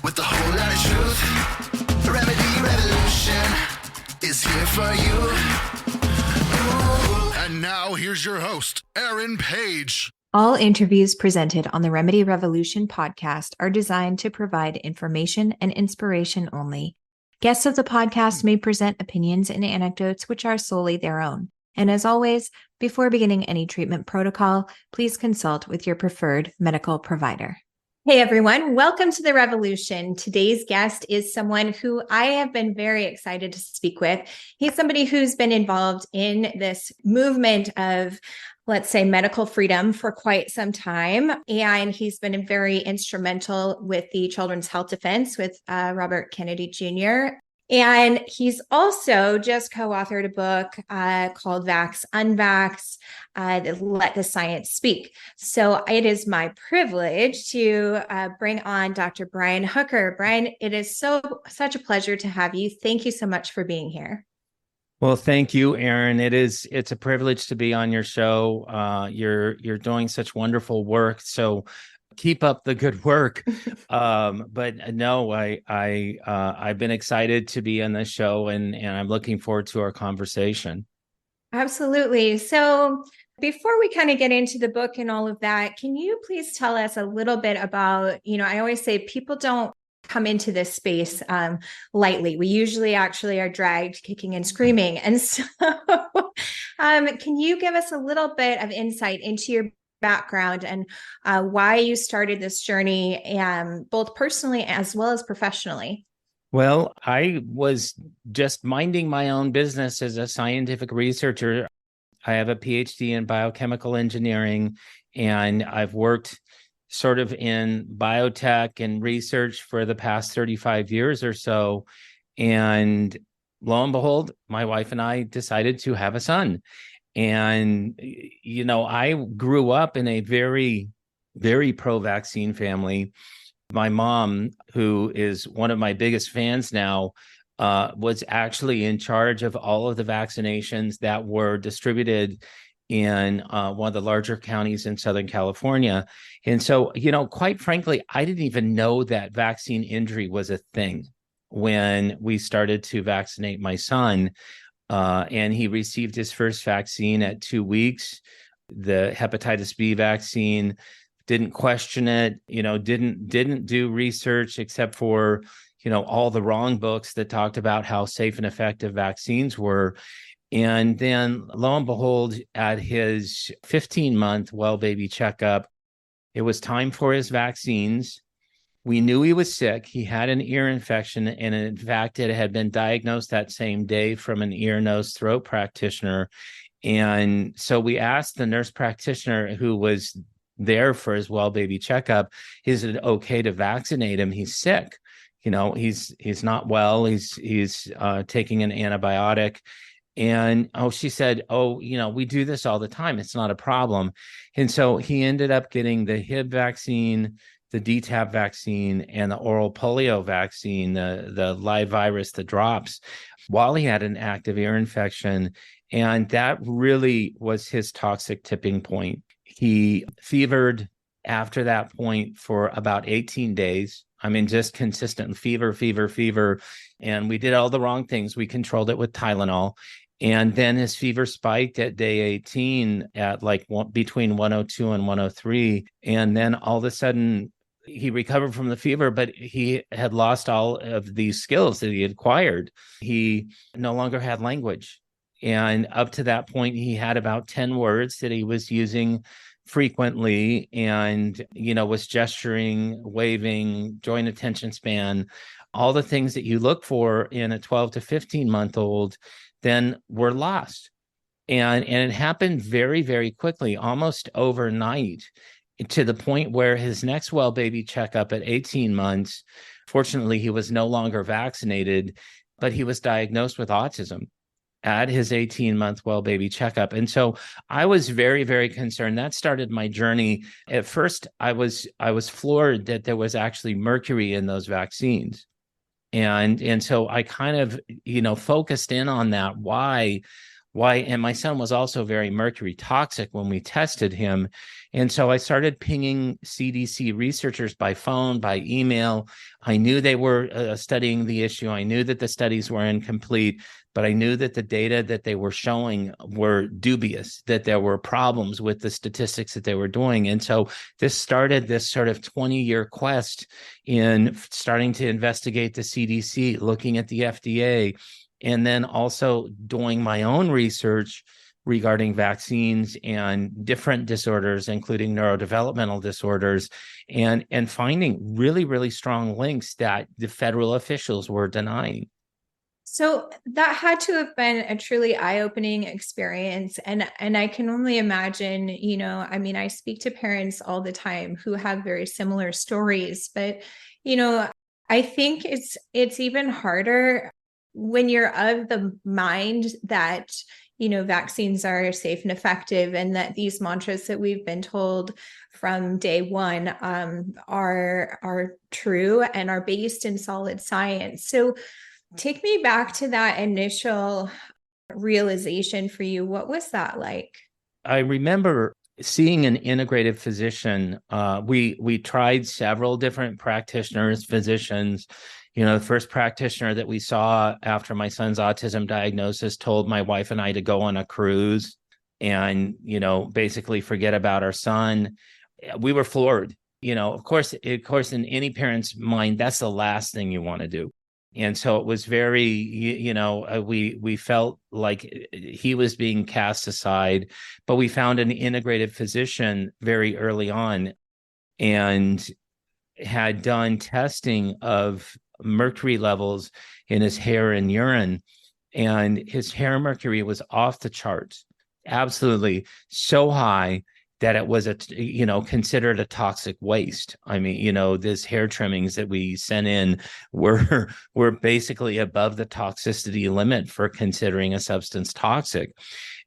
with a whole lot of truth. The Remedy Revolution is here for you. Ooh. And now here's your host, Aaron Page. All interviews presented on the Remedy Revolution podcast are designed to provide information and inspiration only. Guests of the podcast may present opinions and anecdotes which are solely their own. And as always, before beginning any treatment protocol, please consult with your preferred medical provider. Hey everyone, welcome to the Revolution. Today's guest is someone who I have been very excited to speak with. He's somebody who's been involved in this movement of, let's say, medical freedom for quite some time. And he's been very instrumental with the Children's Health Defense with Robert Kennedy Jr. And he's also just co-authored a book called Vax-Unvax, Let the Science Speak. So it is my privilege to bring on Dr. Brian Hooker. Brian, it is such a pleasure to have you. Thank you so much for being here. Well, thank you, Aaron. It's a privilege to be on your show. You're doing such wonderful work. So keep up the good work. But no, I've been excited to be on this show, and I'm looking forward to our conversation. Absolutely. So before we kind of get into the book and all of that, can you please tell us a little bit about, I always say people don't come into this space lightly. We usually actually are dragged kicking and screaming. And so can you give us a little bit of insight into your background and why you started this journey, both personally as well as professionally? Well, I was just minding my own business as a scientific researcher. I have a PhD in biochemical engineering, and I've worked sort of in biotech and research for the past 35 years or so. And lo and behold, my wife and I decided to have a son. And, I grew up in a very, very pro-vaccine family. My mom, who is one of my biggest fans now, was actually in charge of all of the vaccinations that were distributed in one of the larger counties in Southern California. And so, quite frankly, I didn't even know that vaccine injury was a thing when we started to vaccinate my son. And he received his first vaccine at 2 weeks, the hepatitis B vaccine. Didn't question it, didn't do research except for, all the wrong books that talked about how safe and effective vaccines were. And then lo and behold, at his 15-month well baby checkup, it was time for his vaccines. We knew he was sick. He had an ear infection. And in fact, it had been diagnosed that same day from an ear, nose, throat practitioner. And so we asked the nurse practitioner who was there for his well baby checkup, is it okay to vaccinate him? He's sick. He's not well. He's taking an antibiotic. And she said, we do this all the time. It's not a problem. And so he ended up getting the Hib vaccine, the DTaP vaccine, and the oral polio vaccine, the live virus, the drops, while he had an active ear infection. And that really was his toxic tipping point. He fevered after that point for about 18 days. Just consistent fever. And we did all the wrong things. We controlled it with Tylenol. And then his fever spiked at day 18 at between 102 and 103. And then all of a sudden, he recovered from the fever, but he had lost all of these skills that he had acquired. He no longer had language. And up to that point, he had about 10 words that he was using frequently and, was gesturing, waving, joint attention span, all the things that you look for in a 12 to 15-month-old, then were lost. And it happened very, very quickly, almost overnight, to the point where his next well baby checkup at 18 months, fortunately, he was no longer vaccinated, but he was diagnosed with autism at his 18-month well baby checkup. And so I was very, very concerned. That started my journey. At first, I was floored that there was actually mercury in those vaccines. And so I kind of, focused in on that. Why why, and my son was also very mercury toxic when we tested him. And so I started pinging CDC researchers by phone, by email. I knew they were studying the issue. I knew that the studies were incomplete, but I knew that the data that they were showing were dubious, that there were problems with the statistics that they were doing. And so this started this sort of 20-year quest in starting to investigate the CDC, looking at the FDA, and then also doing my own research regarding vaccines and different disorders, including neurodevelopmental disorders, and finding really, really strong links that the federal officials were denying. So that had to have been a truly eye-opening experience. And I can only imagine, I mean, I speak to parents all the time who have very similar stories, but, I think it's even harder when you're of the mind that, vaccines are safe and effective, and that these mantras that we've been told from day one are true and are based in solid science. So take me back to that initial realization for you. What was that like? I remember seeing an integrative physician. We tried several different practitioners, physicians. The first practitioner that we saw after my son's autism diagnosis told my wife and I to go on a cruise and, basically forget about our son. We were floored. Of course, in any parent's mind, that's the last thing you want to do. And so it was very, we felt like he was being cast aside, but we found an integrative physician very early on and had done testing of mercury levels in his hair and urine. And his hair mercury was off the charts, absolutely so high that it was considered a toxic waste. I mean, this hair trimmings that we sent in were basically above the toxicity limit for considering a substance toxic.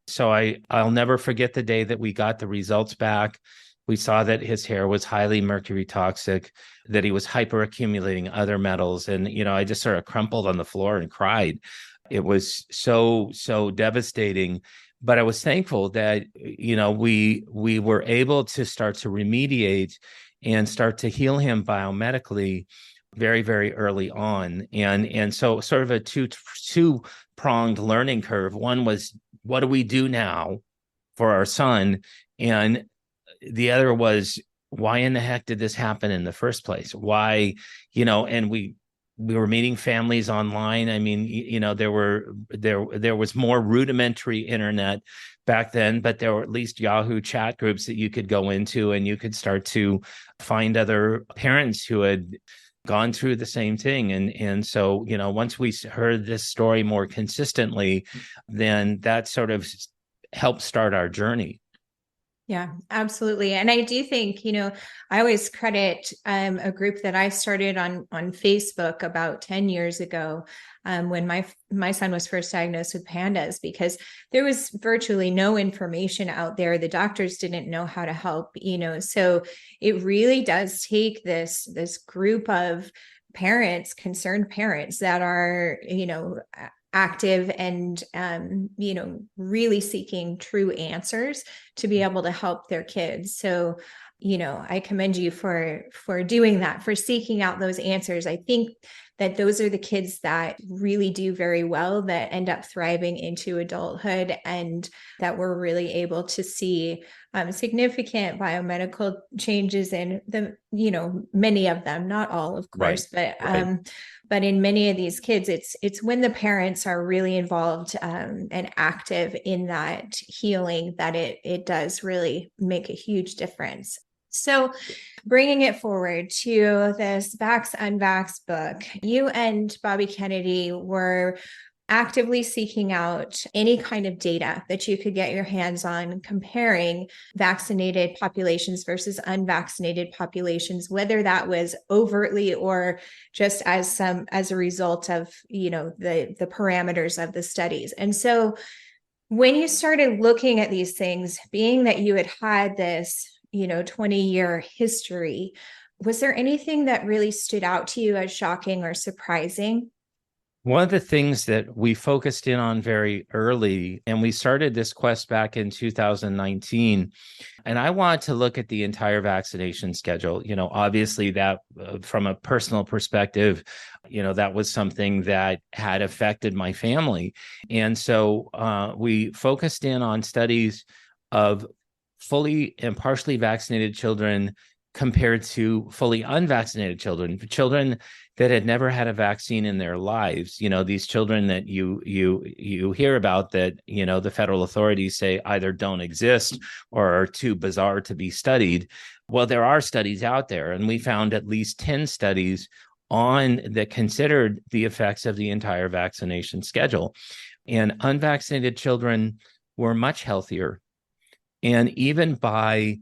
So I'll never forget the day that we got the results back. We saw that his hair was highly mercury toxic, that he was hyperaccumulating other metals. And, I just sort of crumpled on the floor and cried. It was so devastating. But I was thankful that, we were able to start to remediate and start to heal him biomedically very, very early on. And so sort of a two-pronged learning curve. One was, what do we do now for our son? And the other was, why in the heck did this happen in the first place? Why, and we were meeting families online. I mean, there was more rudimentary internet back then, but there were at least Yahoo chat groups that you could go into, and you could start to find other parents who had gone through the same thing. And so, once we heard this story more consistently, then that sort of helped start our journey. Yeah, absolutely. And I do think, I always credit a group that I started on Facebook about 10 years ago, when my son was first diagnosed with pandas, because there was virtually no information out there. The doctors didn't know how to help, so it really does take this group of parents, concerned parents that are, active and, really seeking true answers to be able to help their kids. So, I commend you for doing that, for seeking out those answers. I think that those are the kids that really do very well, that end up thriving into adulthood, and that we're really able to see significant biomedical changes in the, many of them, not all, of course, Right. but in many of these kids, it's when the parents are really involved and active in that healing that it does really make a huge difference. So bringing it forward to this Vax-Unvax book, you and Bobby Kennedy were actively seeking out any kind of data that you could get your hands on, comparing vaccinated populations versus unvaccinated populations, whether that was overtly or just as a result of, the parameters of the studies. And so when you started looking at these things, being that you had this 20-year history, was there anything that really stood out to you as shocking or surprising? One of the things that we focused in on very early, and we started this quest back in 2019, and I wanted to look at the entire vaccination schedule. Obviously that from a personal perspective, that was something that had affected my family. And so we focused in on studies of fully and partially vaccinated children compared to fully unvaccinated children that had never had a vaccine in their lives. These children that you hear about that, the federal authorities say either don't exist or are too bizarre to be studied. Well, there are studies out there, and we found at least 10 studies that considered the effects of the entire vaccination schedule. And unvaccinated children were much healthier. And even by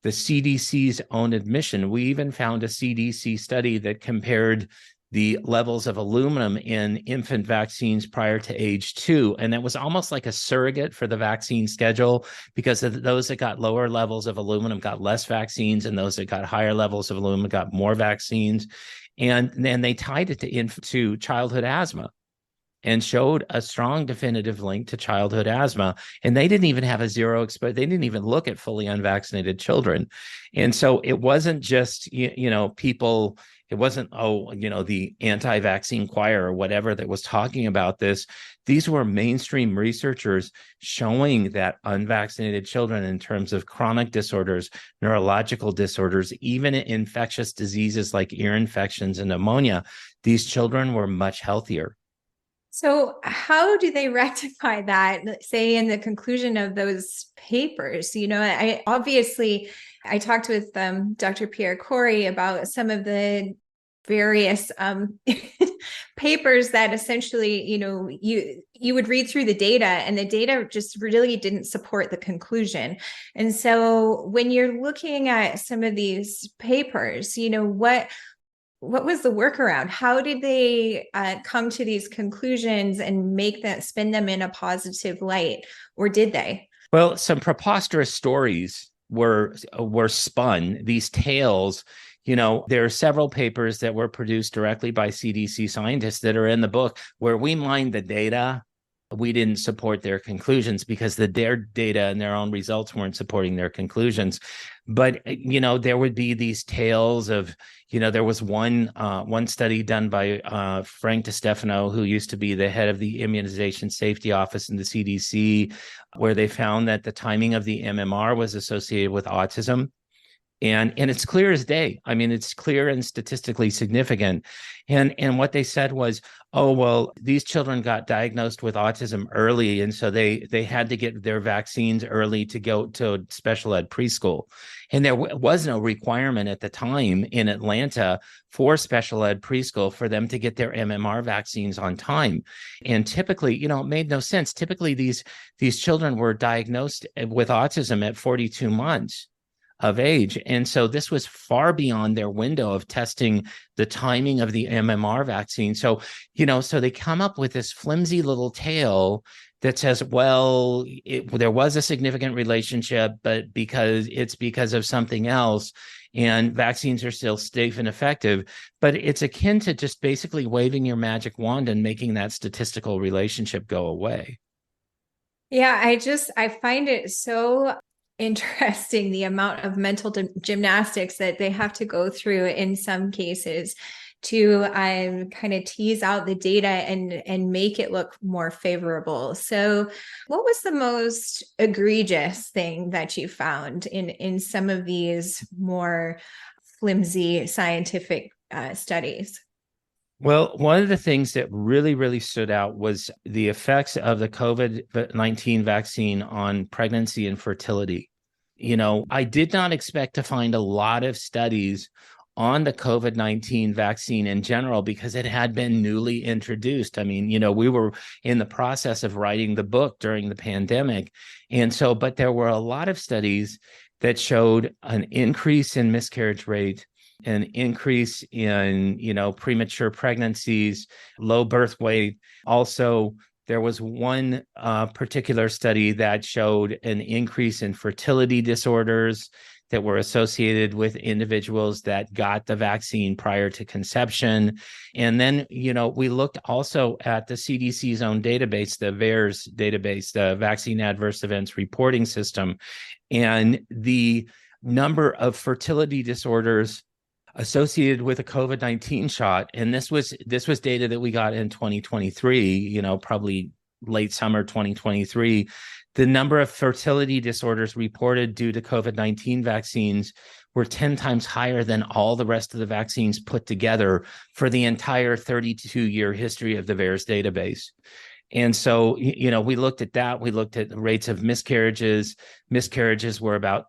the CDC's own admission, we even found a CDC study that compared the levels of aluminum in infant vaccines prior to age 2. And it was almost like a surrogate for the vaccine schedule, because those that got lower levels of aluminum got less vaccines, and those that got higher levels of aluminum got more vaccines. And then they tied it to childhood asthma and showed a strong definitive link to childhood asthma. And they didn't even have a zero exposure. They didn't even look at fully unvaccinated children. And so it wasn't just, people, it wasn't, the anti-vaccine choir or whatever that was talking about this. These were mainstream researchers showing that unvaccinated children, in terms of chronic disorders, neurological disorders, even infectious diseases like ear infections and pneumonia, these children were much healthier. So how do they rectify that, say, in the conclusion of those papers? I talked with Dr. Pierre Corey about some of the various papers that essentially, you would read through the data, and the data just really didn't support the conclusion. And so when you're looking at some of these papers, what was the workaround? How did they come to these conclusions and spin them in a positive light, or did they? Well, some preposterous stories were spun. These tales, there are several papers that were produced directly by CDC scientists that are in the book where we mined the data. We didn't support their conclusions because their data and their own results weren't supporting their conclusions. But, there would be these tales of, there was one study done by Frank DeStefano, who used to be the head of the Immunization Safety Office in the CDC, where they found that the timing of the MMR was associated with autism. And it's clear as day. I mean, it's clear and statistically significant. And what they said was, oh, well, these children got diagnosed with autism early, and so they had to get their vaccines early to go to special ed preschool. And there was no requirement at the time in Atlanta for special ed preschool for them to get their MMR vaccines on time. And typically, it made no sense. Typically, these children were diagnosed with autism at 42 months of age. And so this was far beyond their window of testing the timing of the MMR vaccine. So, so they come up with this flimsy little tale that says, well, there was a significant relationship, but because of something else, and vaccines are still safe and effective. But it's akin to just basically waving your magic wand and making that statistical relationship go away. Yeah, I find it so interesting, the amount of mental gymnastics that they have to go through in some cases to kind of tease out the data and make it look more favorable. So what was the most egregious thing that you found in some of these more flimsy scientific studies? Well, one of the things that really, really stood out was the effects of the COVID-19 vaccine on pregnancy and fertility. I did not expect to find a lot of studies on the COVID-19 vaccine in general because it had been newly introduced. I mean, we were in the process of writing the book during the pandemic. And so, but there were a lot of studies that showed an increase in miscarriage rate, an increase in, premature pregnancies, low birth weight. Also, there was one particular study that showed an increase in fertility disorders. that were associated with individuals that got the vaccine prior to conception. And then, we looked also at the CDC's own database, the VAERS database, the Vaccine Adverse Events Reporting System, and the number of fertility disorders associated with a COVID-19 shot. And this was data that we got in 2023, probably late summer 2023. The number of fertility disorders reported due to COVID-19 vaccines were 10 times higher than all the rest of the vaccines put together for the entire 32-year history of the VAERS database. And so, we looked at that. We looked at the rates of miscarriages. Miscarriages were about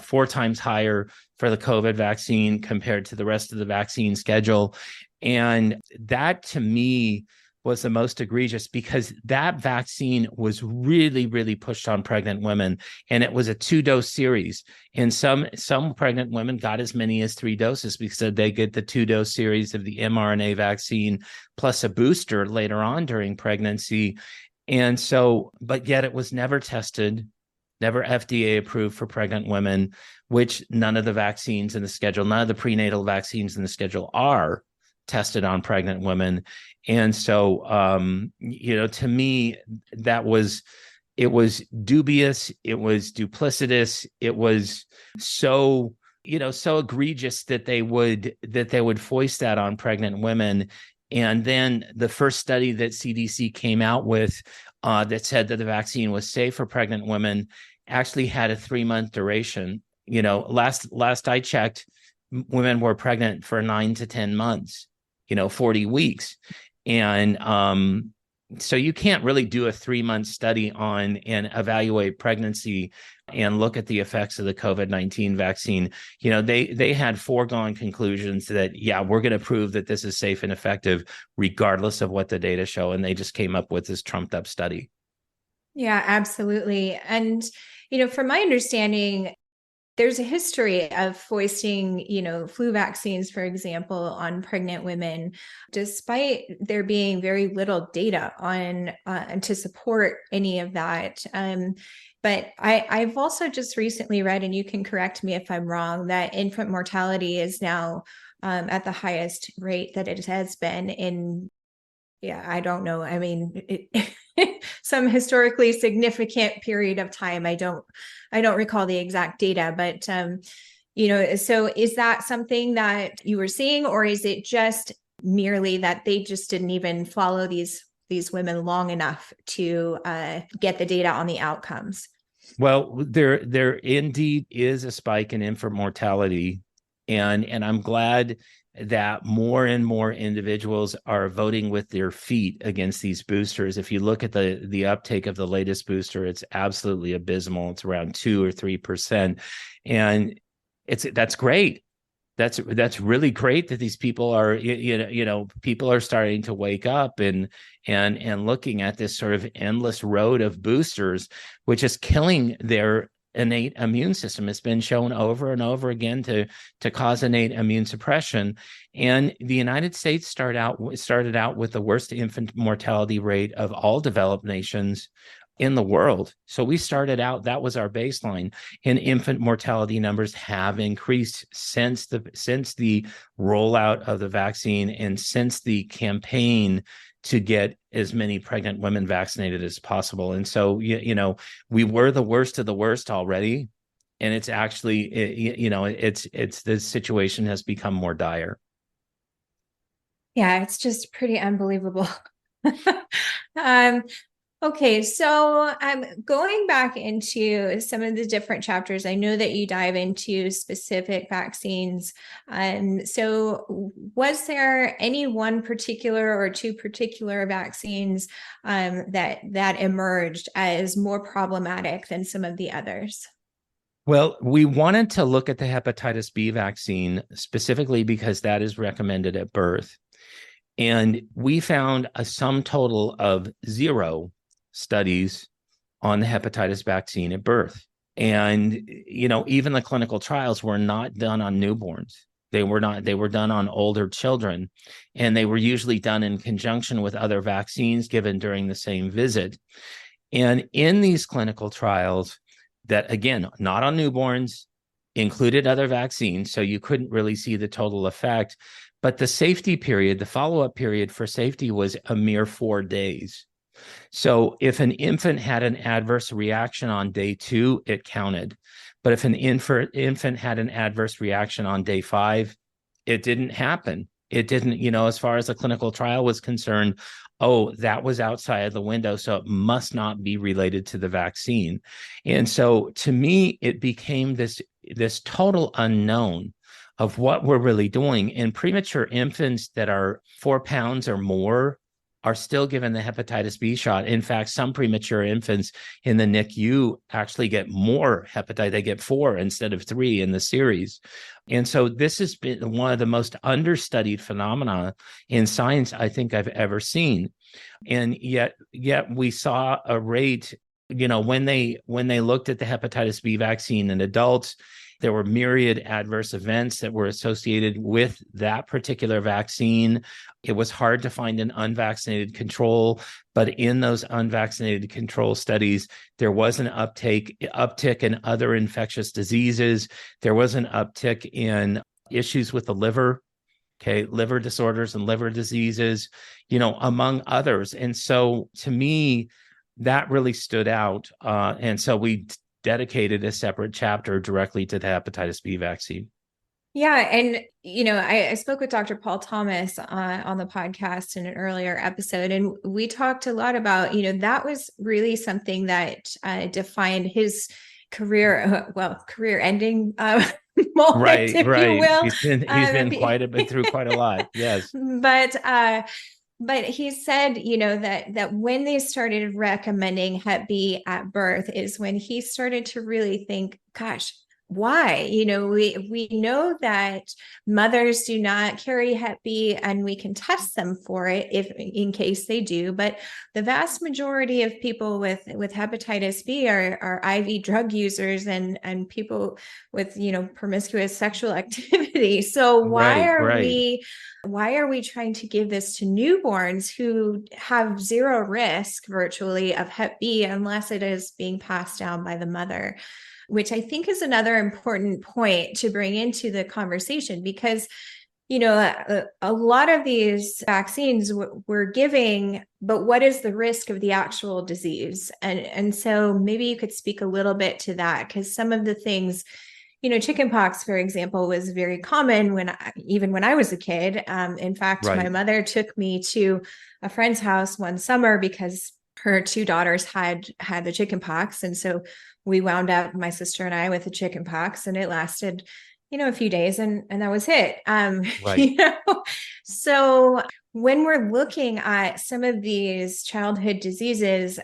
4 times higher for the COVID vaccine compared to the rest of the vaccine schedule. And that, to me, was the most egregious, because that vaccine was really, really pushed on pregnant women. And it was a 2-dose series. And some pregnant women got as many as 3 doses because they get the 2-dose series of the mRNA vaccine plus a booster later on during pregnancy. And so, but yet it was never tested, never FDA approved for pregnant women, which none of the vaccines in the schedule, none of the prenatal vaccines in the schedule are tested on pregnant women. And so, to me, it was dubious, it was duplicitous, it was so egregious that they would foist that on pregnant women. And then the first study that CDC came out with that said that the vaccine was safe for pregnant women actually had a 3-month duration. Last I checked, women were pregnant for 9 to 10 months, 40 weeks. And so you can't really do a 3-month study on and evaluate pregnancy and look at the effects of the COVID-19 vaccine. They had foregone conclusions that, we're going to prove that this is safe and effective regardless of what the data show. And they just came up with this trumped up study. Yeah, absolutely. And, from my understanding, there's a history of foisting, flu vaccines, for example, on pregnant women, despite there being very little data on to support any of that. But I've also just recently read, and you can correct me if I'm wrong, that infant mortality is now at the highest rate that it has been in, I don't know. I mean, some historically significant period of time. I don't recall the exact data, but so is that something that you were seeing, or is it just merely that they just didn't even follow these women long enough to get the data on the outcomes? Well, there indeed is a spike in infant mortality, and I'm glad that more and more individuals are voting with their feet against these boosters. If you look at the uptake of the latest booster, it's absolutely abysmal. It's around 2 or 3%. And that's great. That's really great that these people are, people are starting to wake up and looking at this sort of endless road of boosters, which is killing their innate immune system. It's been shown over and over again to cause innate immune suppression. And the United States started out with the worst infant mortality rate of all developed nations in the world. So we started out, that was our baseline, and infant mortality numbers have increased since the rollout of the vaccine and since the campaign to get as many pregnant women vaccinated as possible. And so, we were the worst of the worst already. And it's actually, it's the situation has become more dire. Yeah, it's just pretty unbelievable. Okay, so going back into some of the different chapters, I know that you dive into specific vaccines. So was there any one particular or 2 particular vaccines that emerged as more problematic than some of the others? Well, we wanted to look at the hepatitis B vaccine specifically because that is recommended at birth. And we found a sum total of 0 studies on the hepatitis vaccine at birth. And, even the clinical trials were not done on newborns. They were done on older children, and they were usually done in conjunction with other vaccines given during the same visit. And in these clinical trials that, again, not on newborns, included other vaccines, so you couldn't really see the total effect. But the safety period, the follow-up period for safety was a mere 4 days. So if an infant had an adverse reaction on day 2, it counted. But if an infant had an adverse reaction on day 5, it didn't happen. It didn't, as far as the clinical trial was concerned, that was outside the window, so it must not be related to the vaccine. And so to me, it became this total unknown of what we're really doing. And premature infants that are 4 pounds or more are still given the hepatitis B shot. In fact, some premature infants in the NICU actually get more hepatitis. They get 4 instead of 3 in the series. And so this has been one of the most understudied phenomena in science I think I've ever seen. And yet we saw a rate, when they looked at the hepatitis B vaccine in adults, there were myriad adverse events that were associated with that particular vaccine. It was hard to find an unvaccinated control, but in those unvaccinated control studies, there was an uptick in other infectious diseases. There was an uptick in issues with the liver, liver disorders and liver diseases, among others. And so to me, that really stood out. And so we dedicated a separate chapter directly to the hepatitis B vaccine. Yeah. And, I spoke with Dr. Paul Thomas on the podcast in an earlier episode, and we talked a lot about, that was really something that defined his career ending moment, Right. if you will. He's been through quite a lot. Yes. But he said, that when they started recommending Hep B at birth is when he started to really think, gosh, why? We know that mothers do not carry Hep B, and we can test them for it in case they do. But the vast majority of people with hepatitis B are IV drug users and people with promiscuous sexual activity. So why are we trying to give this to newborns who have zero risk virtually of Hep B unless it is being passed down by the mother? Which I think is another important point to bring into the conversation, because, a lot of these vaccines we're giving, but what is the risk of the actual disease? And so maybe you could speak a little bit to that, because some of the things, chickenpox, for example, was very common even when I was a kid. In fact, Right. My mother took me to a friend's house one summer because her 2 daughters had the chickenpox. And so we wound up, my sister and I, with the chickenpox, and it lasted, a few days, and that was it. Right. So when we're looking at some of these childhood diseases,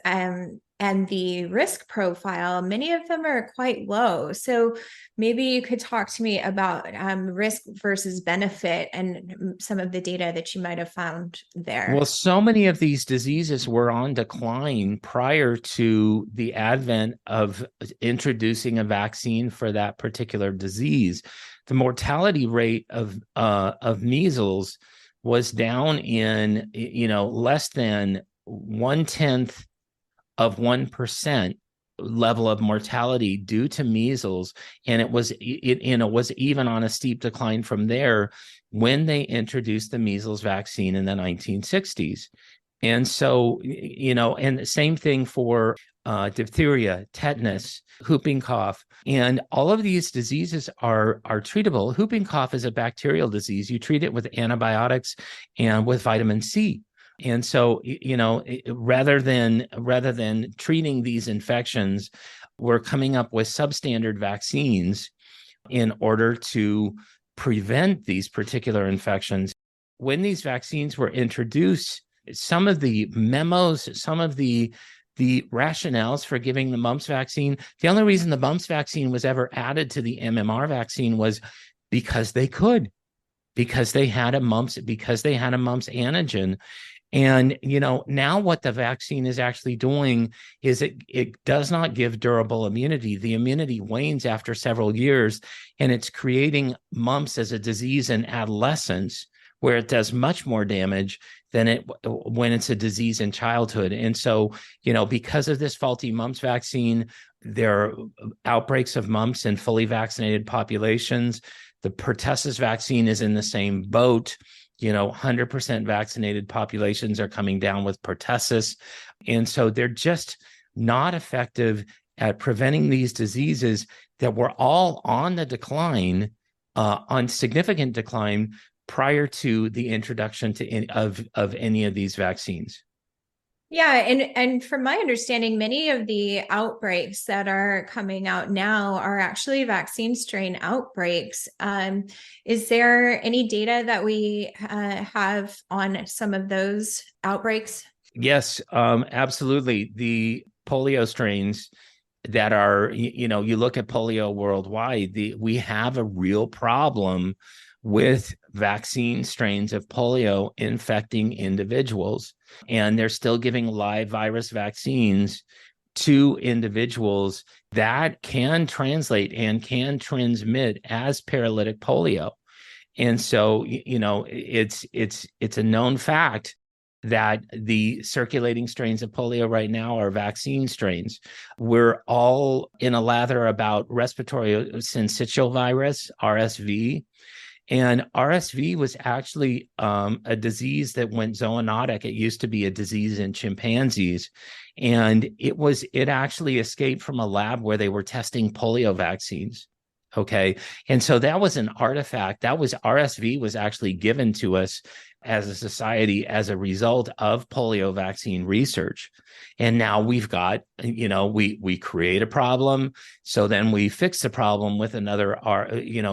and the risk profile, many of them are quite low. So maybe you could talk to me about risk versus benefit and some of the data that you might have found there. Well, so many of these diseases were on decline prior to the advent of introducing a vaccine for that particular disease. The mortality rate of measles was down in, less than 1/10 of 1% level of mortality due to measles, and it was even on a steep decline from there when they introduced the measles vaccine in the 1960s. And so, and the same thing for diphtheria, tetanus, whooping cough, and all of these diseases are treatable. Whooping cough is a bacterial disease. You treat it with antibiotics and with vitamin C. And so, rather than treating these infections, we're coming up with substandard vaccines in order to prevent these particular infections. When these vaccines were introduced, some of the memos, some of the rationales for giving the mumps vaccine, the only reason the mumps vaccine was ever added to the MMR vaccine was because they could, because they had a mumps antigen. And, now what the vaccine is actually doing is it does not give durable immunity. The immunity wanes after several years, and it's creating mumps as a disease in adolescence, where it does much more damage than when it's a disease in childhood. And so, because of this faulty mumps vaccine, There are outbreaks of mumps in fully vaccinated populations. The pertussis vaccine is in the same boat. 100% vaccinated populations are coming down with pertussis. And so they're just not effective at preventing these diseases that were all on the decline, on significant decline prior to the introduction of any of these vaccines. Yeah, and from my understanding, many of the outbreaks that are coming out now are actually vaccine strain outbreaks. Is there any data that we have on some of those outbreaks? Yes, absolutely. The polio strains that are, you look at polio worldwide, we have a real problem with vaccine strains of polio infecting individuals. And they're still giving live virus vaccines to individuals that can translate and can transmit as paralytic polio. And so, it's a known fact that the circulating strains of polio right now are vaccine strains. We're all in a lather about respiratory syncytial virus, RSV. And RSV was actually a disease that went zoonotic. It used to be a disease in chimpanzees. And it actually escaped from a lab where they were testing polio vaccines. Okay. And so that was an artifact. RSV was actually given to us as a society as a result of polio vaccine research. And now we've got, we create a problem. So then we fix the problem with another,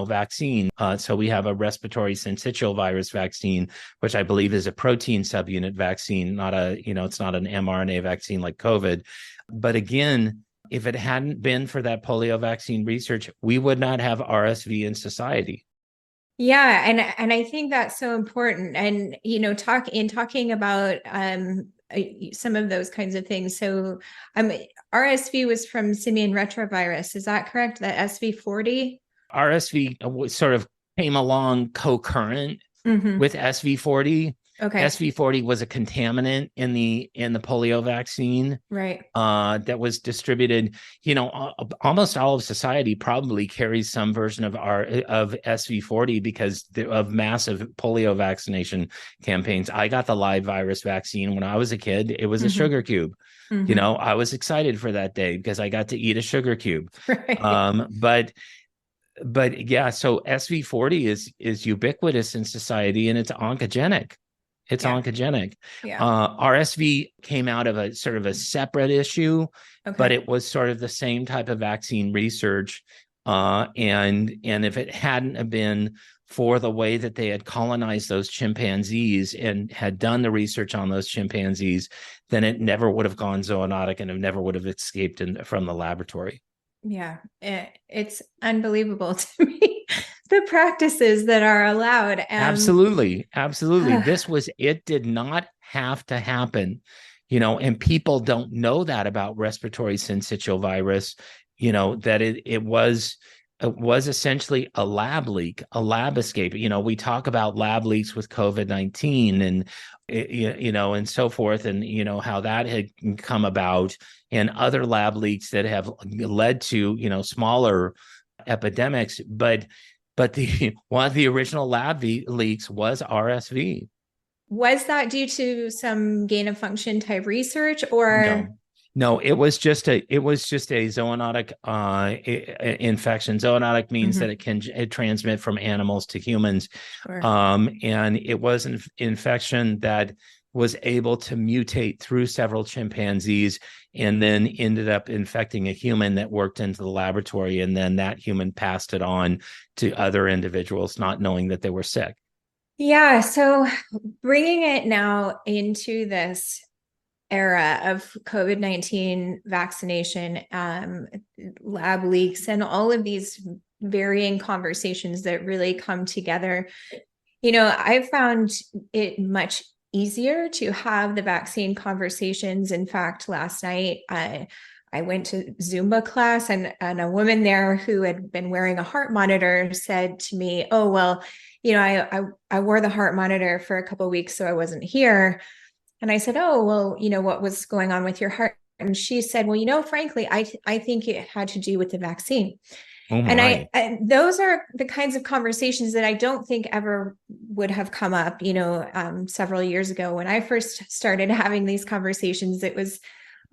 vaccine. So we have a respiratory syncytial virus vaccine, which I believe is a protein subunit vaccine, it's not an mRNA vaccine like COVID. But again, if it hadn't been for that polio vaccine research, we would not have RSV in society. Yeah, and I think that's so important. And talking about some of those kinds of things. So RSV was from simian retrovirus. Is that correct? That SV40? RSV sort of came along co-current with SV40. Okay. SV40 was a contaminant in the polio vaccine, right? That was distributed. Almost all of society probably carries some version of SV40 because of massive polio vaccination campaigns. I got the live virus vaccine when I was a kid. It was a sugar cube. I was excited for that day because I got to eat a sugar cube. Right. But yeah, so SV40 is ubiquitous in society, and it's oncogenic. It's oncogenic. Yeah. RSV came out of a sort of a separate issue, but it was sort of the same type of vaccine research. And if it hadn't have been for the way that they had colonized those chimpanzees and had done the research on those chimpanzees, then it never would have gone zoonotic and it never would have escaped from the laboratory. Yeah, it's unbelievable to me, the practices that are allowed. Absolutely. It did not have to happen, and people don't know that about respiratory syncytial virus, that it was essentially a lab leak, a lab escape. We talk about lab leaks with COVID-19 and, and so forth, and, how that had come about, and other lab leaks that have led to, smaller epidemics. But one of the original lab leaks was RSV. Was that due to some gain of function type research, or no, it was just a zoonotic infection. Zoonotic means that it transmit from animals to humans. Sure. And it was an infection that was able to mutate through several chimpanzees and then ended up infecting a human that worked into the laboratory. And then that human passed it on to other individuals, not knowing that they were sick. Yeah. So bringing it now into this era of COVID-19 vaccination, lab leaks, and all of these varying conversations that really come together, I found it much easier to have the vaccine conversations. In fact, last night, I went to Zumba class, and a woman there who had been wearing a heart monitor said to me, "Oh, well, I wore the heart monitor for a couple of weeks, so I wasn't here." And I said, "Oh, well, what was going on with your heart?" And she said, well, frankly, I think it had to do with the vaccine. Oh And my. those are the kinds of conversations that I don't think ever would have come up, several years ago when I first started having these conversations. It was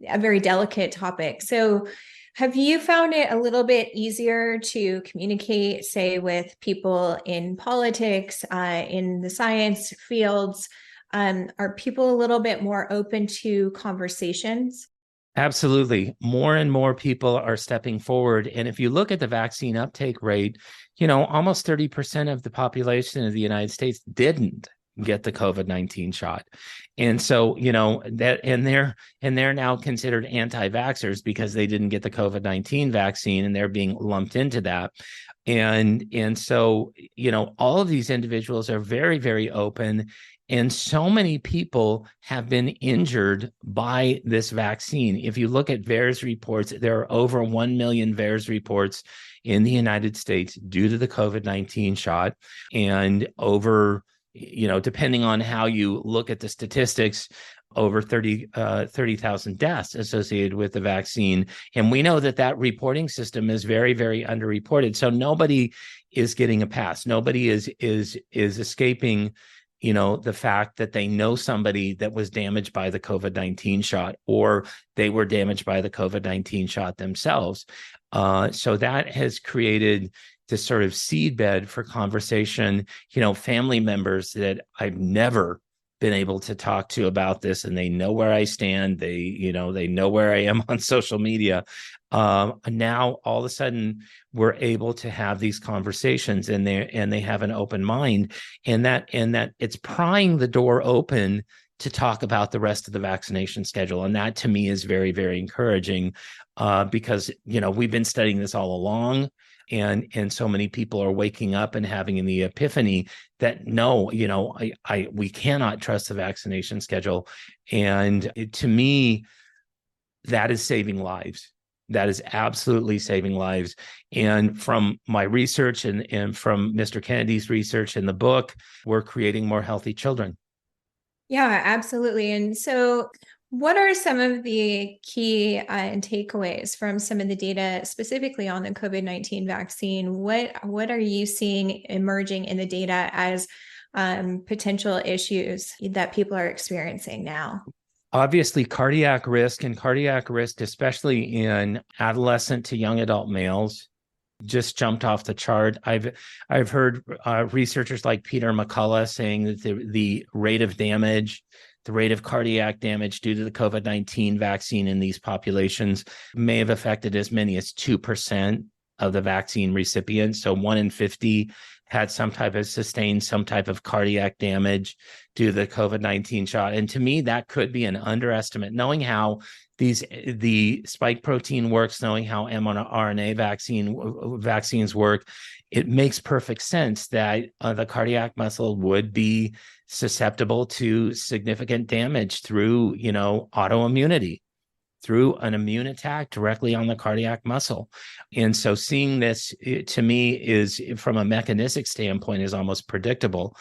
a very delicate topic. So have you found it a little bit easier to communicate, say, with people in politics, in the science fields? Are people a little bit more open to conversations? Absolutely. More and more people are stepping forward. And if you look at the vaccine uptake rate, almost 30% of the population of the United States didn't get the COVID-19 shot. And so, they're now considered anti-vaxxers because they didn't get the COVID-19 vaccine, and they're being lumped into that. And so, all of these individuals are very, very open. And so many people have been injured by this vaccine. If you look at VAERS reports, there are over 1 million VAERS reports in the United States due to the COVID-19 shot. And over, depending on how you look at the statistics, over 30,000 deaths associated with the vaccine. And we know that reporting system is very, very underreported. So nobody is getting a pass. Nobody is escaping the fact that they know somebody that was damaged by the COVID-19 shot, or they were damaged by the COVID-19 shot themselves. So that has created this sort of seedbed for conversation, family members that I've never been able to talk to about this, and they know where I stand. They know where I am on social media. Now all of a sudden we're able to have these conversations, and they have an open mind, and that it's prying the door open to talk about the rest of the vaccination schedule. And that to me is very, very encouraging, because we've been studying this all along. And so many people are waking up and having the epiphany that no, we cannot trust the vaccination schedule. And to me, that is saving lives. That is absolutely saving lives. And from my research and from Mr. Kennedy's research in the book, we're creating more healthy children. Yeah, absolutely. And so what are some of the key takeaways from some of the data specifically on the COVID-19 vaccine? What are you seeing emerging in the data as potential issues that people are experiencing now? Obviously, cardiac risk, especially in adolescent to young adult males, just jumped off the chart. I've heard researchers like Peter McCullough saying that the rate of damage, the rate of cardiac damage due to the COVID-19 vaccine in these populations may have affected as many as 2% of the vaccine recipients. So 1 in 50 had sustained some type of cardiac damage due to the COVID-19 shot. And to me, that could be an underestimate. Knowing how the spike protein works, knowing how mRNA vaccines work, it makes perfect sense that the cardiac muscle would be susceptible to significant damage through, autoimmunity, through an immune attack directly on the cardiac muscle. And so seeing this, to me, is from a mechanistic standpoint, is almost predictable.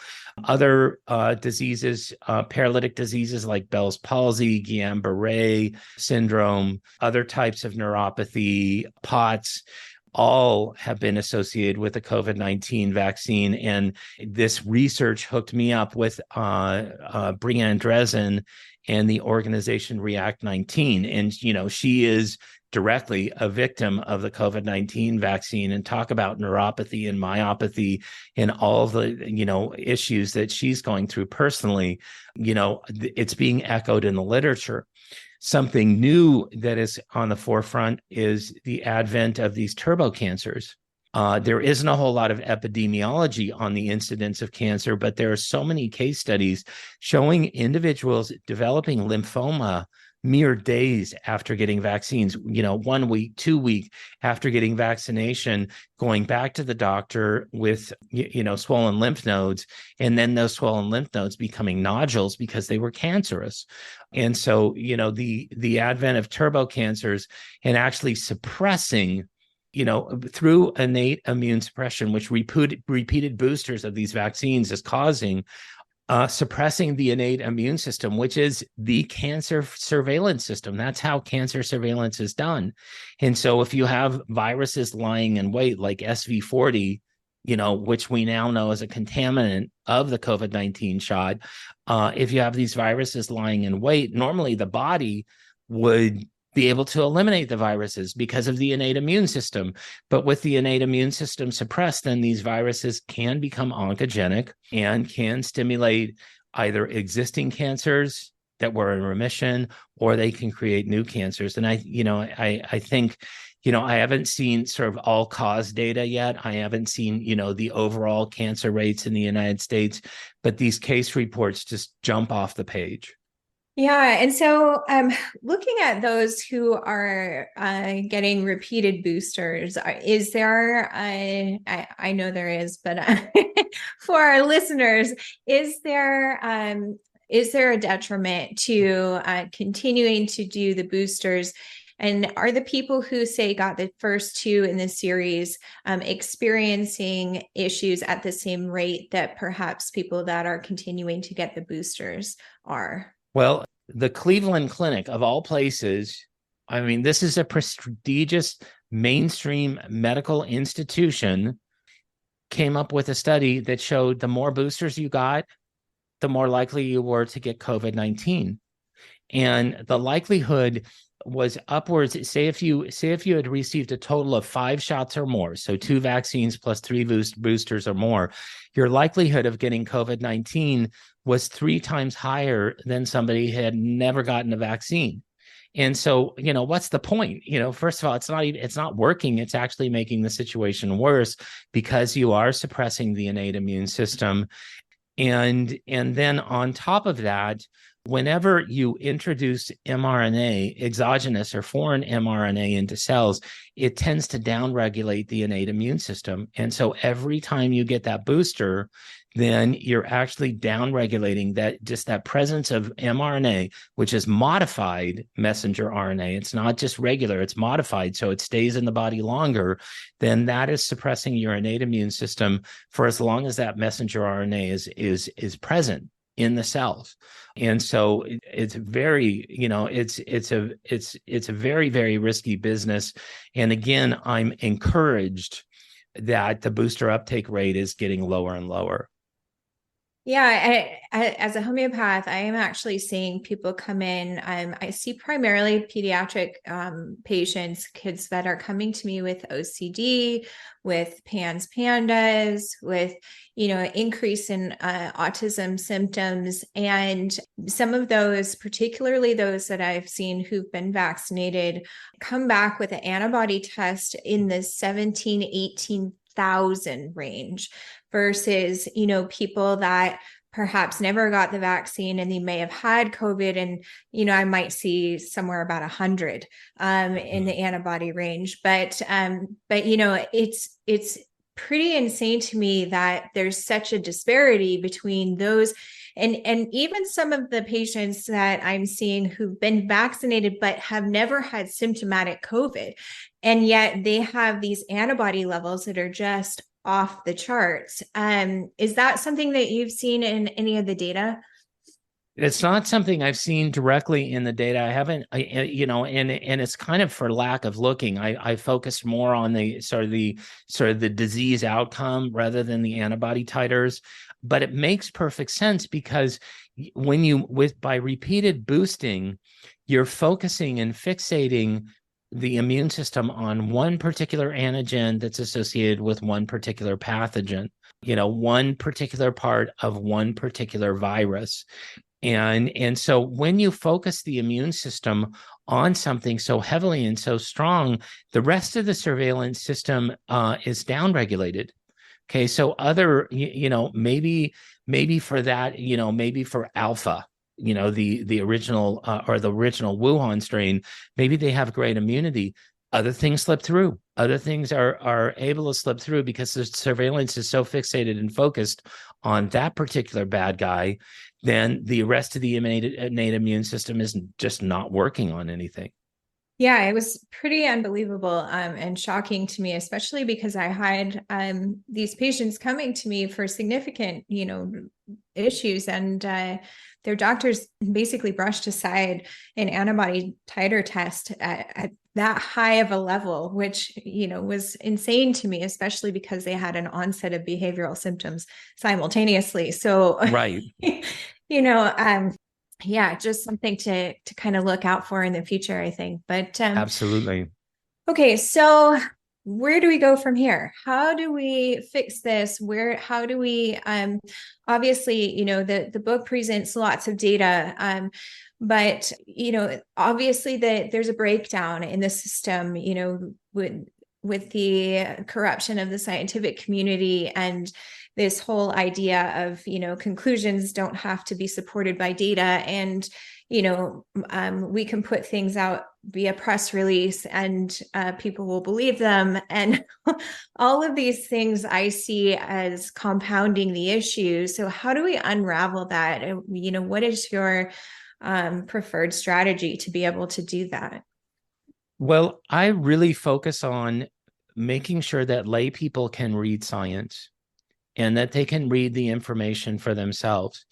Other diseases, paralytic diseases like Bell's palsy, Guillain-Barré syndrome, other types of neuropathy, POTS, all have been associated with the COVID-19 vaccine. And this research hooked me up with Brianne Drezen and the organization React-19. And, she is directly a victim of the COVID-19 vaccine, and talk about neuropathy and myopathy and all of the, issues that she's going through personally. It's being echoed in the literature. Something new that is on the forefront is the advent of these turbo cancers. There isn't a whole lot of epidemiology on the incidence of cancer, but there are so many case studies showing individuals developing lymphoma mere days after getting vaccines, 1 week, 2 weeks after getting vaccination, going back to the doctor with, swollen lymph nodes, and then those swollen lymph nodes becoming nodules because they were cancerous. And so, the advent of turbo cancers and actually suppressing, through innate immune suppression, which repeated boosters of these vaccines is causing, suppressing the innate immune system, which is the cancer surveillance system. That's how cancer surveillance is done. And so if you have viruses lying in wait, like SV40, which we now know is a contaminant of the COVID-19 shot, if you have these viruses lying in wait, normally the body would be able to eliminate the viruses because of the innate immune system. But with the innate immune system suppressed, then these viruses can become oncogenic and can stimulate either existing cancers that were in remission, or they can create new cancers. And I think, I haven't seen sort of all cause data yet. I haven't seen, the overall cancer rates in the United States, but these case reports just jump off the page. Yeah. And so looking at those who are getting repeated boosters, is there, I know there is, but for our listeners, is there a detriment to continuing to do the boosters? And are the people who say got the first two in the series experiencing issues at the same rate that perhaps people that are continuing to get the boosters are? Well, the Cleveland Clinic, of all places, I mean, this is a prestigious mainstream medical institution, came up with a study that showed the more boosters you got, the more likely you were to get COVID-19. And the likelihood was upwards. Say if you had received a total of 5 shots or more, so 2 vaccines plus 3 boosters or more, your likelihood of getting COVID-19 was 3 times higher than somebody who had never gotten a vaccine. And so, what's the point? First of all, it's not working. It's actually making the situation worse because you are suppressing the innate immune system. And then on top of that, whenever you introduce mRNA, exogenous or foreign mRNA into cells, it tends to downregulate the innate immune system. And so every time you get that booster, then you're actually downregulating that presence of mRNA, which is modified messenger RNA. It's not just regular, it's modified, so it stays in the body longer. Then that is suppressing your innate immune system for as long as that messenger RNA is present in the cells. And so it's very, it's a very, very risky business. And again, I'm encouraged that the booster uptake rate is getting lower and lower. Yeah, as a homeopath, I am actually seeing people come in. I see primarily pediatric patients, kids that are coming to me with OCD, with PANS PANDAS, with increase in autism symptoms, and some of those, particularly those that I've seen who've been vaccinated, come back with an antibody test in the 18,000 range. Versus, people that perhaps never got the vaccine and they may have had COVID, and I might see somewhere about 100 in the antibody range. But it's pretty insane to me that there's such a disparity between those. And even some of the patients that I'm seeing who've been vaccinated but have never had symptomatic COVID, and yet they have these antibody levels that are just off the charts. Is that something that you've seen in any of the data? It's not something I've seen directly in the data. I haven't, and it's kind of for lack of looking. I focused more on the sort of the disease outcome rather than the antibody titers. But it makes perfect sense because by repeated boosting, you're focusing and fixating the immune system on one particular antigen that's associated with one particular pathogen, one particular part of one particular virus. And so when you focus the immune system on something so heavily and so strong, the rest of the surveillance system is downregulated. Okay, so other, maybe for that, maybe for alpha, the original or the original Wuhan strain, maybe they have great immunity. Other things slip through. Other things are able to slip through because the surveillance is so fixated and focused on that particular bad guy, then the rest of the innate immune system is just not working on anything. Yeah, it was pretty unbelievable and shocking to me, especially because I had these patients coming to me for significant, issues, and their doctors basically brushed aside an antibody titer test at that high of a level, which, was insane to me, especially because they had an onset of behavioral symptoms simultaneously. So, Right. yeah, just something to kind of look out for in the future, I think. But Absolutely. okay, so where do we go from here? How do we fix this? How do we obviously, the book presents lots of data, but obviously there's a breakdown in the system, with the corruption of the scientific community and this whole idea of, conclusions don't have to be supported by data. And, we can put things out via press release and people will believe them. And all of these things I see as compounding the issue. So how do we unravel that? What is your preferred strategy to be able to do that? Well, I really focus on making sure that lay people can read science and that they can read the information for themselves,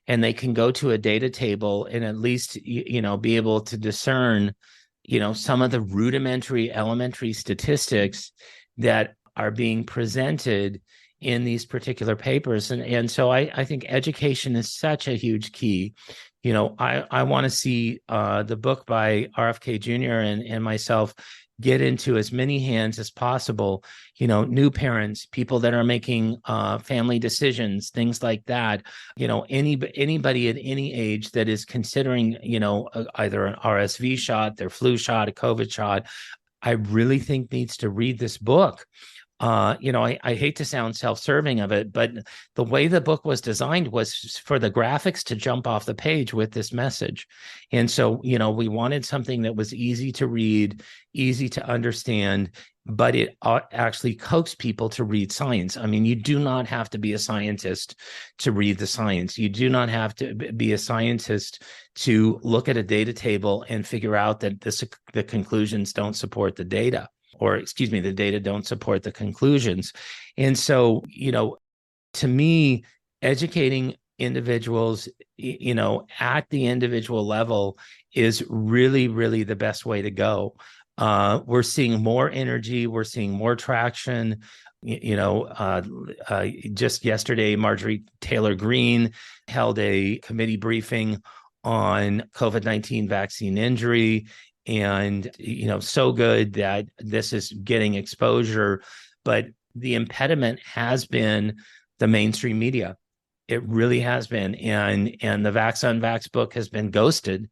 and they can go to a data table and at least be able to discern some of the rudimentary elementary statistics that are being presented in these particular papers. And so I think education is such a huge key. I want to see the book by RFK Jr. and myself get into as many hands as possible, new parents, people that are making family decisions, things like that, anybody at any age that is considering, either an RSV shot, their flu shot, a COVID shot, I really think needs to read this book. I hate to sound self-serving of it, but the way the book was designed was for the graphics to jump off the page with this message. And so, we wanted something that was easy to read, easy to understand, but it actually coaxed people to read science. I mean, you do not have to be a scientist to read the science. You do not have to be a scientist to look at a data table and figure out that the conclusions don't support the data. Or excuse me, the data don't support the conclusions. And so, to me, educating individuals, at the individual level is really, really the best way to go. We're seeing more energy. We're seeing more traction. Just yesterday, Marjorie Taylor Greene held a committee briefing on COVID-19 vaccine injury. And, so good that this is getting exposure. But the impediment has been the mainstream media. It really has been. And the Vax-Unvax book has been ghosted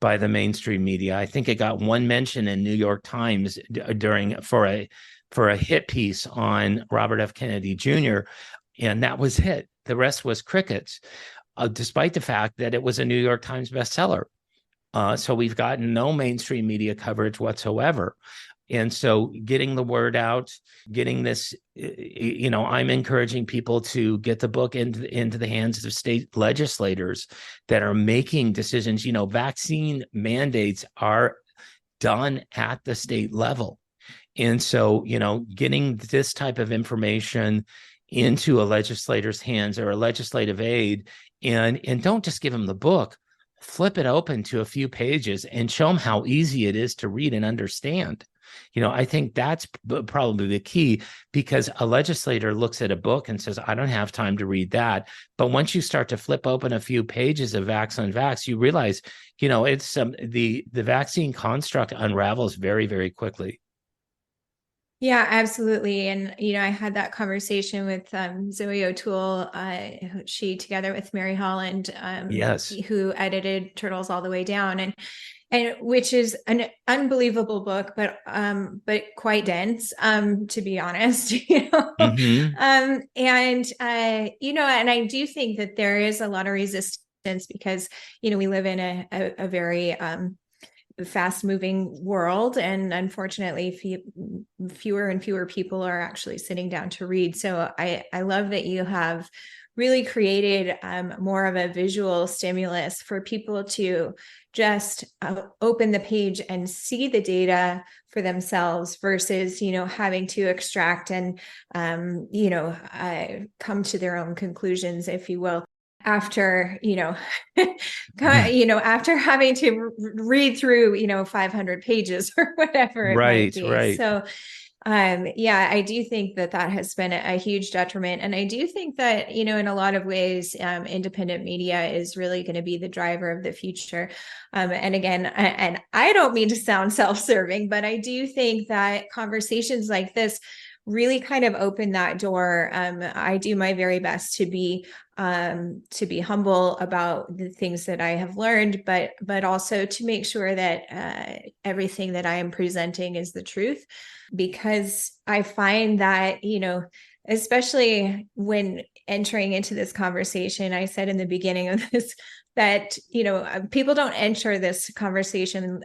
by the mainstream media. I think it got one mention in New York Times for a hit piece on Robert F. Kennedy Jr., and that was it. The rest was crickets, despite the fact that it was a New York Times bestseller. So we've gotten no mainstream media coverage whatsoever. And so getting the word out, getting this, I'm encouraging people to get the book into the hands of state legislators that are making decisions. Vaccine mandates are done at the state level. And so, getting this type of information into a legislator's hands or a legislative aid, and don't just give them the book, flip it open to a few pages and show them how easy it is to read and understand. I think that's probably the key, because a legislator looks at a book and says, I don't have time to read that. But once you start to flip open a few pages of Vax-Unvax, you realize, it's the vaccine construct unravels very, very quickly. Yeah, absolutely. And, I had that conversation with Zoe O'Toole, she together with Mary Holland, Yes. who edited Turtles All the Way Down, and which is an unbelievable book, but quite dense, to be honest. Mm-hmm. And I do think that there is a lot of resistance because, we live in a very fast-moving world, and unfortunately, fewer and fewer people are actually sitting down to read. So I love that you have really created more of a visual stimulus for people to just open the page and see the data for themselves versus, having to extract and, come to their own conclusions, if you will, after, after having to read through, 500 pages or whatever it might be. Right. So, I do think that has been a huge detriment. And I do think that, in a lot of ways, independent media is really going to be the driver of the future. And again, and I don't mean to sound self-serving, but I do think that conversations like this really kind of open that door. I do my very best to be humble about the things that I have learned, but also to make sure that everything that I am presenting is the truth, because I find that, especially when entering into this conversation, I said in the beginning of this that, people don't enter this conversation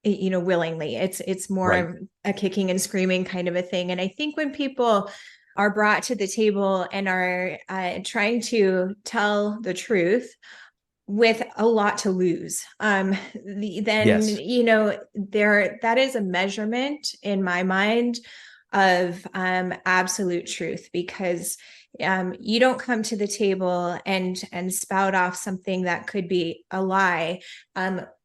willingly. It's more Right. of a kicking and screaming kind of a thing. And I think when people are brought to the table and are trying to tell the truth with a lot to lose, then, Yes. that is a measurement in my mind of absolute truth, because you don't come to the table and spout off something that could be a lie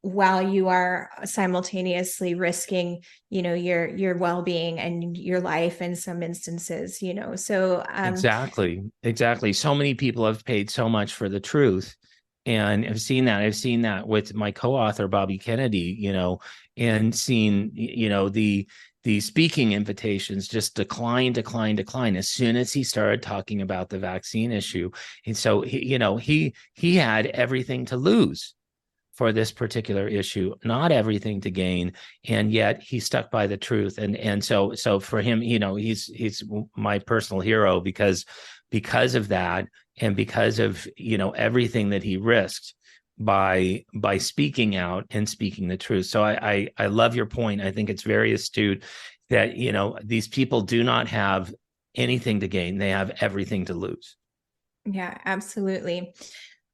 while you are simultaneously risking, your well-being and your life in some instances, so Exactly. So many people have paid so much for the truth. And I've seen that with my co-author, Bobby Kennedy, and seen, the speaking invitations just decline as soon as he started talking about the vaccine issue. And so, he had everything to lose for this particular issue, not everything to gain, and yet he stuck by the truth. And so for him, he's my personal hero because of that, and because of everything that he risked by speaking out and speaking the truth. So I love your point. I think it's very astute that these people do not have anything to gain; they have everything to lose. Yeah, absolutely.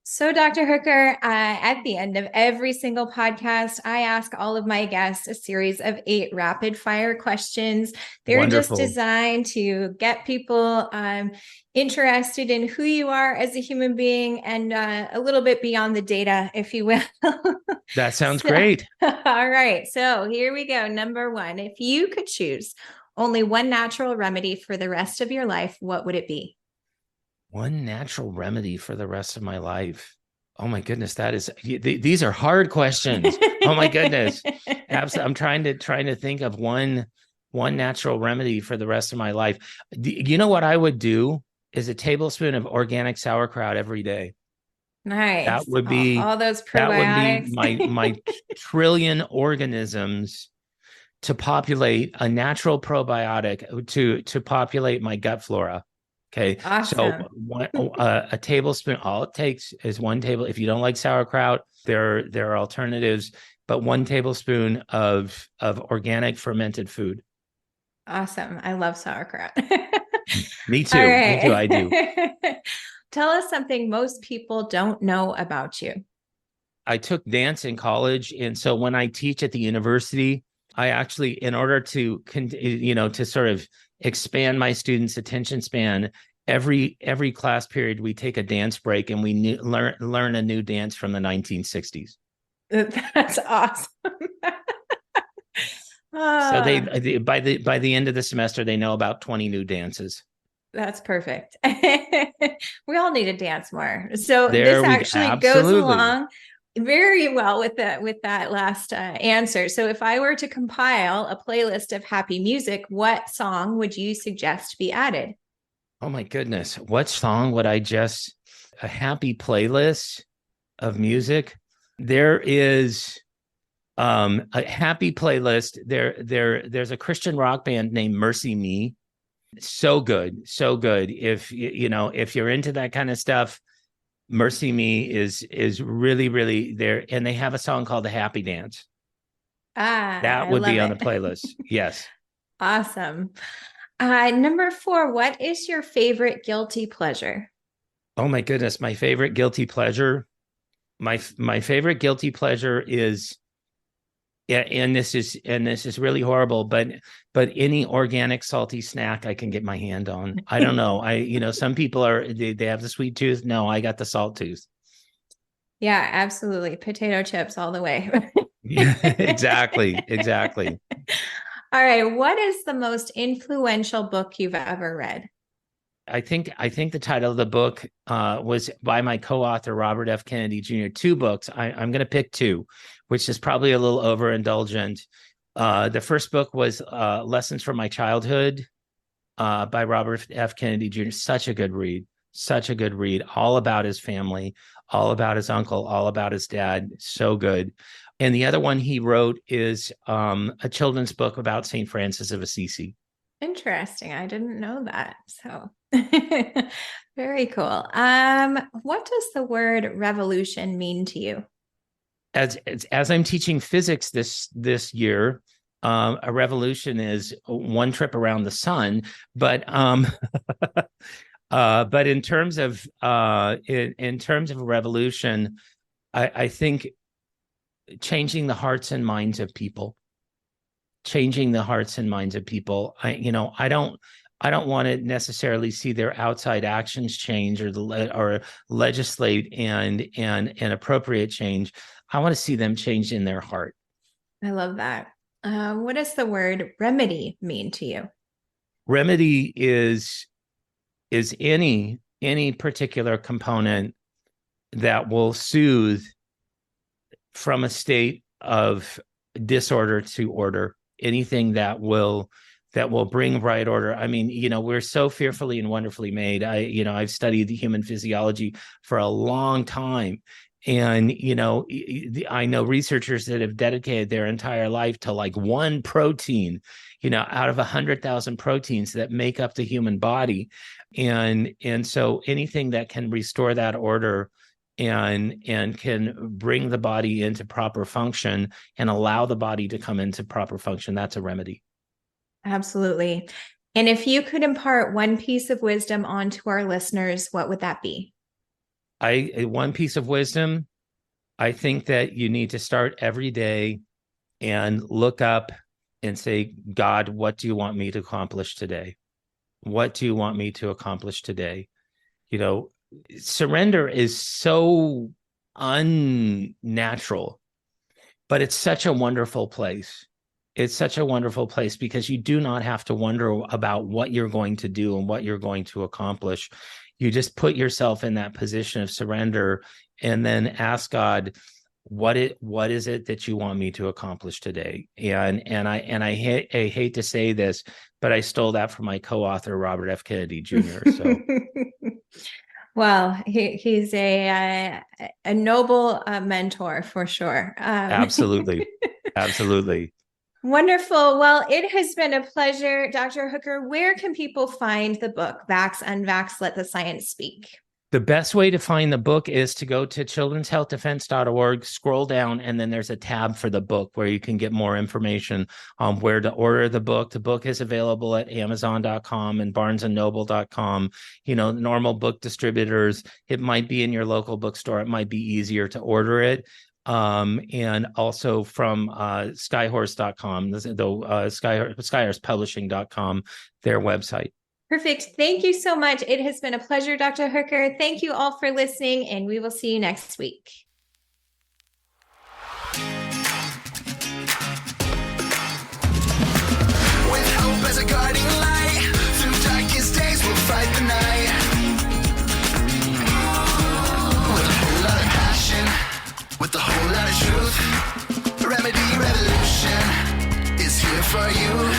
So, Dr. Hooker, at the end of every single podcast, I ask all of my guests a series of 8 rapid fire questions. They're Wonderful. just designed to get people interested in who you are as a human being and a little bit beyond the data, if you will. That sounds great. All right. So here we go. Number 1, if you could choose only one natural remedy for the rest of your life, what would it be? One natural remedy for the rest of my life. Oh my goodness, these are hard questions. Oh my goodness. Absolutely. I'm trying to think of one natural remedy for the rest of my life. You know what I would do is a tablespoon of organic sauerkraut every day. Nice. That would be all those probiotics. my trillion organisms to populate a natural probiotic to populate my gut flora. Okay. Awesome. So a tablespoon, all it takes is 1 table. If you don't like sauerkraut, there are alternatives, but 1 tablespoon of organic fermented food. Awesome. I love sauerkraut. Me too. Right. Me too. I do. Tell us something most people don't know about you. I took dance in college. And so when I teach at the university, I actually, in order to, to sort of expand my students' attention span, every class period, we take a dance break and we learn a new dance from the 1960s. That's awesome. So they by the end of the semester, they know about 20 new dances. That's perfect. We all need to dance more. So this actually goes along very well with that last answer. So if I were to compile a playlist of happy music, what song would you suggest be added? Oh my goodness. What song would I just, a happy playlist of music? There is a happy playlist. There's a Christian rock band named Mercy Me. So good. If you're into that kind of stuff, Mercy Me is really, really there. And they have a song called The Happy Dance. That I would love be on the it. playlist. Yes. Awesome. Number 4, what is your favorite guilty pleasure? Oh my goodness, my favorite guilty pleasure. My favorite guilty pleasure is, yeah, and this is really horrible, but any organic salty snack I can get my hand on. I don't know. Some people they have the sweet tooth. No, I got the salt tooth. Yeah, absolutely. Potato chips all the way. Yeah, exactly. All right. What is the most influential book you've ever read? I think the title of the book was by my co-author Robert F. Kennedy Jr. Two books. I'm going to pick two, which is probably a little overindulgent. The first book was Lessons from My Childhood by Robert F. Kennedy Jr. Such a good read, all about his family, all about his uncle, all about his dad. So good. And the other one he wrote is a children's book about St. Francis of Assisi. Interesting. I didn't know that. So very cool. What does the word revolution mean to you? As I'm teaching physics this year, a revolution is one trip around the sun. But but in terms of in terms of a revolution, I think changing the hearts and minds of people. Changing the hearts and minds of people. I don't want to necessarily see their outside actions change or legislate and appropriate change. I want to see them change in their heart. I love that. What does the word remedy mean to you? Remedy is any particular component that will soothe from a state of disorder to order. Anything that will bring right order. I mean, we're so fearfully and wonderfully made. I've studied the human physiology for a long time. And, I know researchers that have dedicated their entire life to like one protein, out of 100,000 proteins that make up the human body. And so anything that can restore that order and can bring the body into proper function and allow the body to come into proper function, that's a remedy. Absolutely. And if you could impart one piece of wisdom onto our listeners, what would that be? One piece of wisdom, I think that you need to start every day and look up and say, God, what do you want me to accomplish today? What do you want me to accomplish today? Surrender is so unnatural, but it's such a wonderful place. It's such a wonderful place because you do not have to wonder about what you're going to do and what you're going to accomplish. You just put yourself in that position of surrender and then ask God, what is it that you want me to accomplish today? And I hate to say this, but I stole that from my co-author Robert F. Kennedy Jr. So. Well, he's a noble mentor for sure. Absolutely. Wonderful. Well, it has been a pleasure, Dr. Hooker. Where can people find the book, Vax-Unvax, Let the Science Speak? The best way to find the book is to go to childrenshealthdefense.org, scroll down, and then there's a tab for the book where you can get more information on where to order the book. The book is available at Amazon.com and BarnesandNoble.com. Normal book distributors, it might be in your local bookstore. It might be easier to order it. And also from Skyhorse.com, Skyhorsepublishing.com, their website. Perfect. Thank you so much. It has been a pleasure, Dr. Hooker. Thank you all for listening, and we will see you next week. With hope as a guiding light, through darkest days we'll fight the night. With a whole lot of passion, with a whole lot of truth, Remedy Revolution is here for you.